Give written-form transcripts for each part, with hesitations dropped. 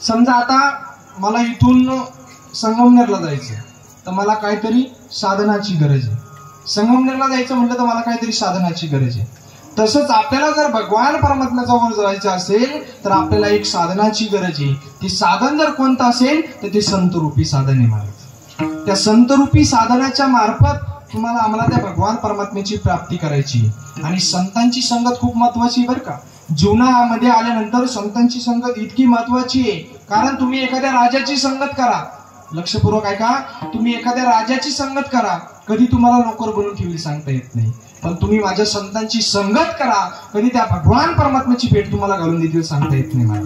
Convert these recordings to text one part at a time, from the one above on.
समजा आता मला इथून संगमनेरला जायचं, तर मला काहीतरी साधनाची गरज आहे. संगमनेरला जायचं म्हटलं तर मला काहीतरी साधनाची गरज आहे. तसंच आपल्याला जर भगवान परमात्म्याजवळ जायचं असेल तर आपल्याला एक साधनाची गरज आहे. ते साधन जर कोणतं असेल तर ते संतरूपी साधन आहे महाराज. त्या संतरूपी साधनाच्या मार्फत तुम्हाला आम्हाला त्या भगवान परमात्म्याची प्राप्ती करायची. आणि संतांची संगत खूप महत्वाची बरं का. जीवनामध्ये आल्यानंतर संतांची संगत इतकी महत्वाची आहे, कारण तुम्ही एखाद्या राजाची संगत करा, लक्षपूर्वक ऐका, तुम्ही एखाद्या राजाची संगत करा, कधी तुम्हाला नोकर बनवून ठेवली सांगता येत नाही. पण तुम्ही माझ्या संतांची संगत करा, कधी त्या भगवान परमात्म्याची भेट तुम्हाला घालून देतील सांगता येत नाही मला.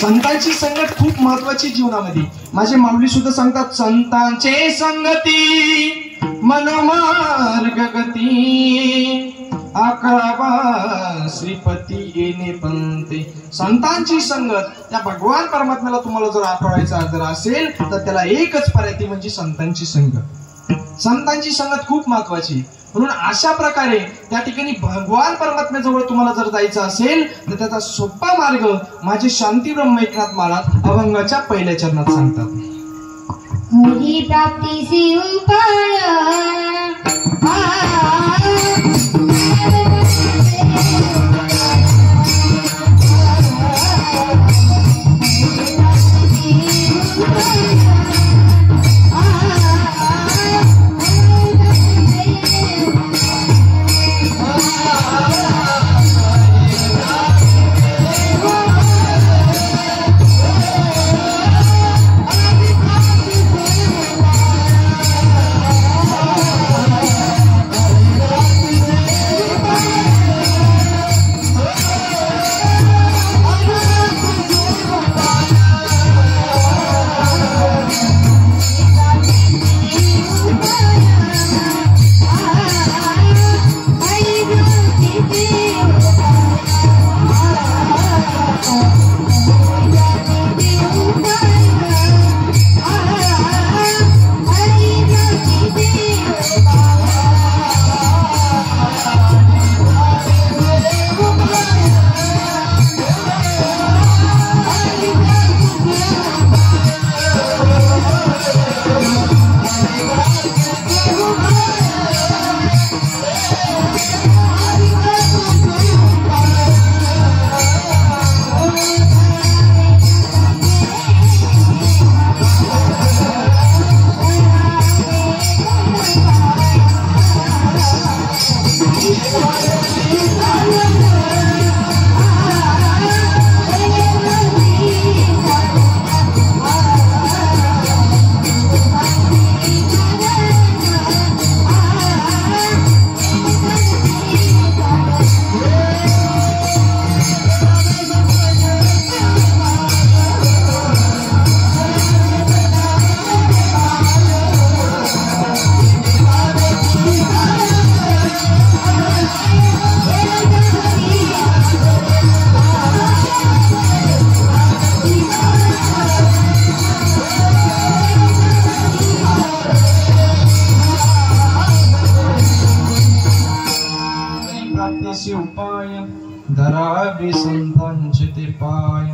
संतांची संगत खूप महत्वाची जीवनामध्ये. माझे माऊली सुद्धा सांगतात, संतांचे संगती मनमार्ग गती, अकरावा श्रीपती येणे पंते. संतांची संगत, त्या भगवान परमात्म्याला तुम्हाला जर आठवायचा जर असेल तर त्याला एकच पर्याय म्हणजे संतांची संगत. संतांची संगत खूप महत्वाची. म्हणून अशा प्रकारे त्या ठिकाणी भगवान परमात्म्याजवळ तुम्हाला जर जायचं असेल तर त्याचा सोपा मार्ग माझे शांती ब्रह्म एकनाथ महाराज अभंगाच्या पहिल्या चरणात सांगतात. हरी प्राप्तीसी उपाय उपाय धरावे संतांचे ते पाय.